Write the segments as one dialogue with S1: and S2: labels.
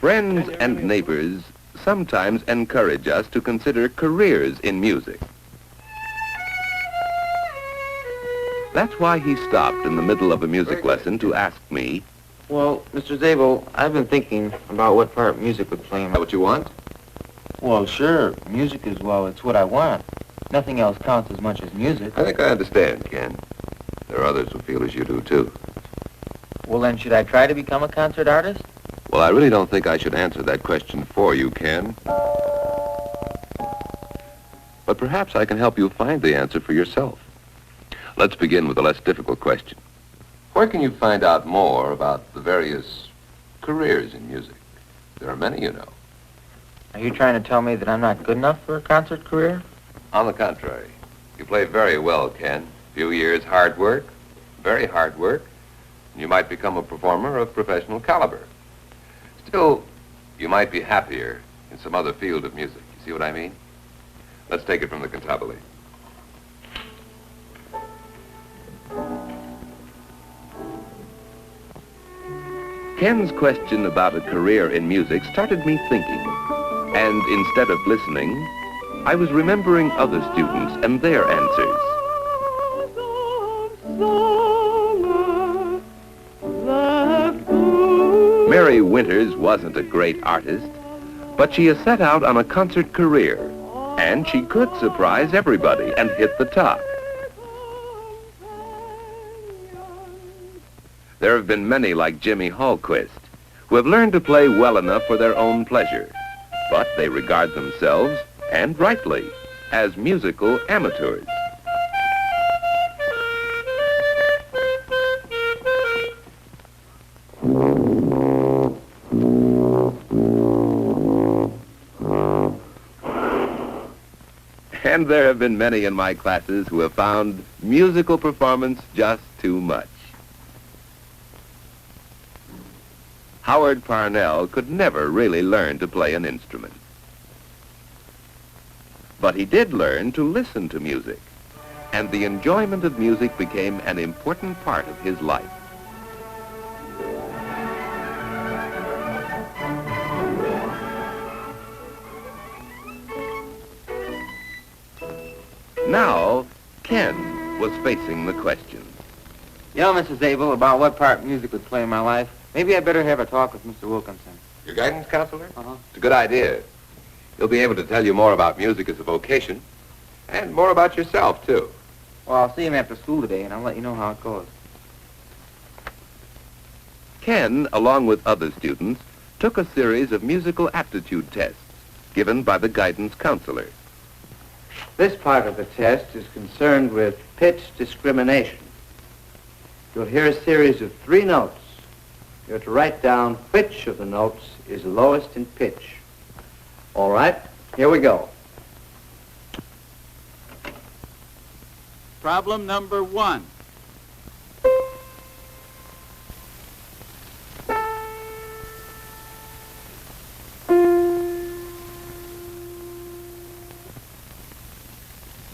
S1: Friends and neighbors sometimes encourage us to consider careers in music. That's why he stopped in the middle of a music lesson to ask me,
S2: Well, Mr. Zabel, I've been thinking about what part music would play in
S1: "Is that what you want?"
S2: Well, sure. Music is, well, it's what I want. Nothing else counts as much as music.
S1: I think I understand, Ken. There are others who feel as you do, too.
S2: Well, then, should I try to become a concert artist?
S1: Well, I really don't think I should answer that question for you, Ken. But perhaps I can help you find the answer for yourself. Let's begin with a less difficult question. Where can you find out more about the various careers in music? There are many, you know.
S2: Are you trying to tell me that I'm not good enough for a concert career?
S1: On the contrary, you play very well, Ken. Few years hard work, very hard work, and you might become a performer of professional caliber. Still, you might be happier in some other field of music. You see what I mean? Let's take it from the cantabile. Ken's question about a career in music started me thinking. And instead of listening, I was remembering other students and their answers. Mary Winters wasn't a great artist, but she has set out on a concert career, and she could surprise everybody and hit the top. There have been many like Jimmy Hallquist, who have learned to play well enough for their own pleasure, but they regard themselves, and rightly, as musical amateurs. And there have been many in my classes who have found musical performance just too much. Howard Parnell could never really learn to play an instrument. But he did learn to listen to music, and the enjoyment of music became an important part of his life. Now, Ken was facing the question.
S2: You know, Mrs. Zabel, about what part music would play in my life, maybe I'd better have a talk with Mr. Wilkinson.
S1: Your guidance counselor?
S2: Uh-huh.
S1: It's a good idea. He'll be able to tell you more about music as a vocation, and more about yourself, too.
S2: Well, I'll see him after school today, and I'll let you know how it goes.
S1: Ken, along with other students, took a series of musical aptitude tests given by the guidance counselor.
S3: This part of the test is concerned with pitch discrimination. You'll hear a series of 3 notes. You're to write down which of the notes is lowest in pitch. All right, here we go.
S4: Problem number 1.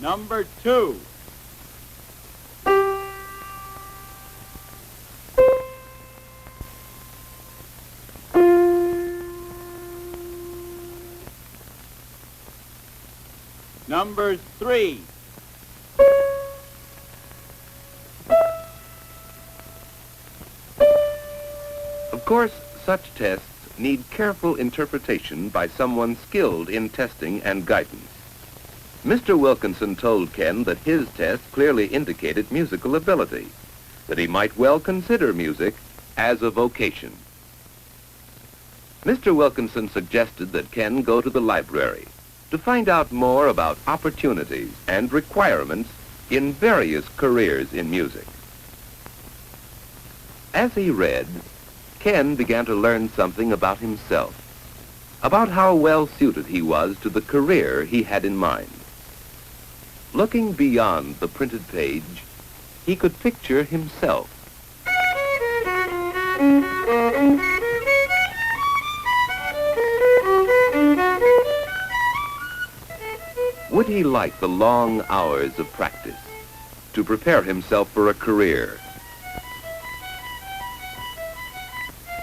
S4: Number 2. Number 3.
S1: Of course, such tests need careful interpretation by someone skilled in testing and guidance. Mr. Wilkinson told Ken that his test clearly indicated musical ability, that he might well consider music as a vocation. Mr. Wilkinson suggested that Ken go to the library to find out more about opportunities and requirements in various careers in music. As he read, Ken began to learn something about himself, about how well suited he was to the career he had in mind. Looking beyond the printed page, he could picture himself. Would he like the long hours of practice to prepare himself for a career?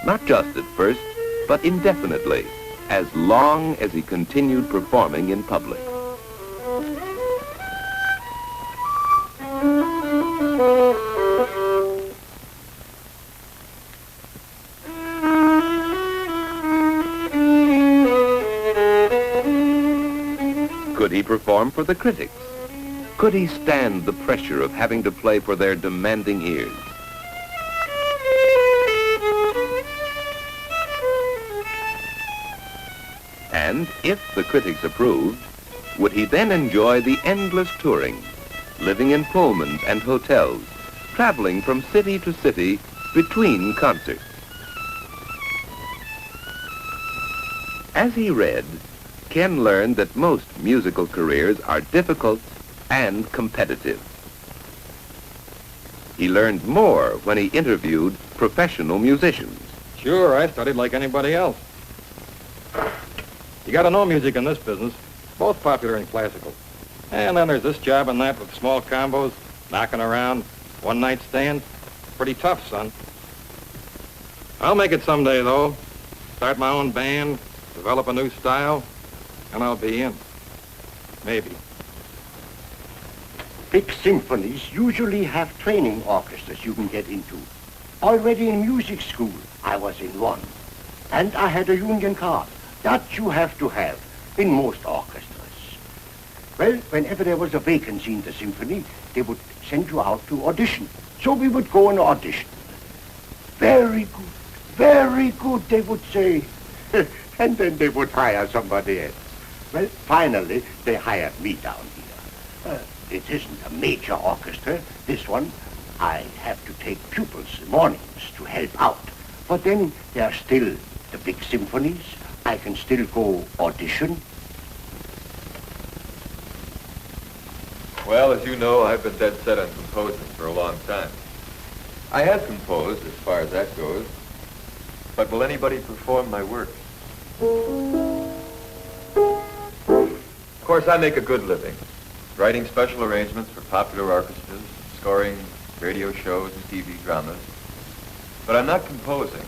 S1: Not just at first, but indefinitely, as long as he continued performing in public. Could he perform for the critics? Could he stand the pressure of having to play for their demanding ears? And if the critics approved, would he then enjoy the endless touring, living in Pullmans and hotels, traveling from city to city between concerts? As he read, Ken learned that most musical careers are difficult and competitive. He learned more when he interviewed professional musicians.
S5: Sure, I studied like anybody else. You got to know music in this business, both popular and classical. And then there's this job and that with small combos, knocking around, one-night stands. Pretty tough, son. I'll make it someday, though. Start my own band, develop a new style, and I'll be in. Maybe.
S6: Big symphonies usually have training orchestras you can get into. Already in music school, I was in one. And I had a union card. That you have to have in most orchestras. Well, whenever there was a vacancy in the symphony, they would send you out to audition. So we would go and audition. Very good, they would say. And then they would hire somebody else. Well, finally, they hired me down here. It isn't a major orchestra, this one. I have to take pupils mornings to help out. But then there are still the big symphonies. I can still go audition.
S7: Well, as you know, I've been dead set on composing for a long time. I have composed, as far as that goes, but will anybody perform my work? Of course, I make a good living, writing special arrangements for popular orchestras, scoring radio shows and TV dramas. But I'm not composing.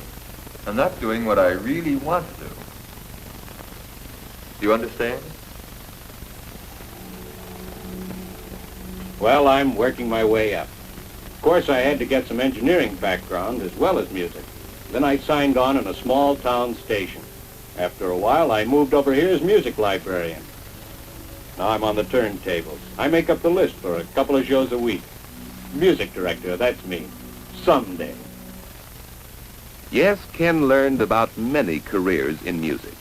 S7: I'm not doing what I really want to do. Do you understand?
S4: Well, I'm working my way up. Of course, I had to get some engineering background as well as music. Then I signed on in a small town station. After a while, I moved over here as music librarian. Now I'm on the turntables. I make up the list for a couple of shows a week. Music director, that's me. Someday.
S1: Yes, Ken learned about many careers in music,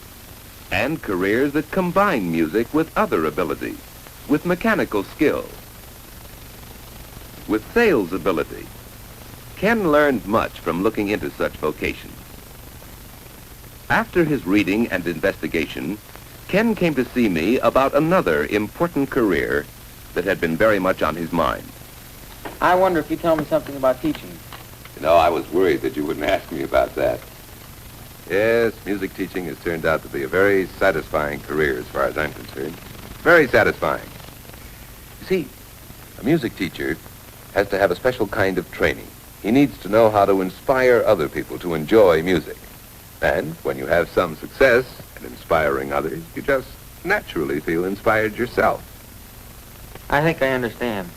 S1: and careers that combine music with other abilities, with mechanical skill, with sales ability. Ken learned much from looking into such vocations. After his reading and investigation, Ken came to see me about another important career that had been very much on his mind.
S2: I wonder if you tell me something about teaching.
S1: You know, I was worried that you wouldn't ask me about that. Yes, music teaching has turned out to be a very satisfying career as far as I'm concerned. Very satisfying. You see, a music teacher has to have a special kind of training. He needs to know how to inspire other people to enjoy music. And when you have some success in inspiring others, you just naturally feel inspired yourself.
S2: I think I understand.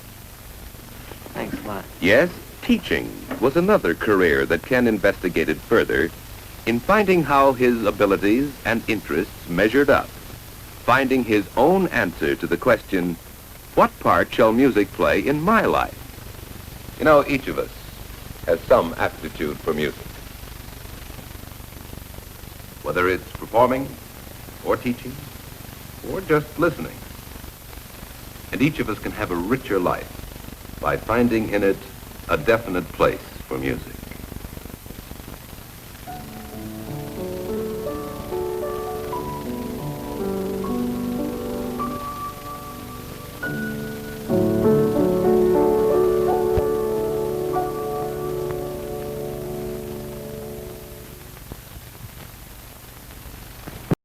S2: Thanks a lot.
S1: Yes, teaching was another career that Ken investigated further in finding how his abilities and interests measured up, finding his own answer to the question, what part shall music play in my life? You know, each of us has some aptitude for music. Whether it's performing, or teaching, or just listening. And each of us can have a richer life by finding in it a definite place for music.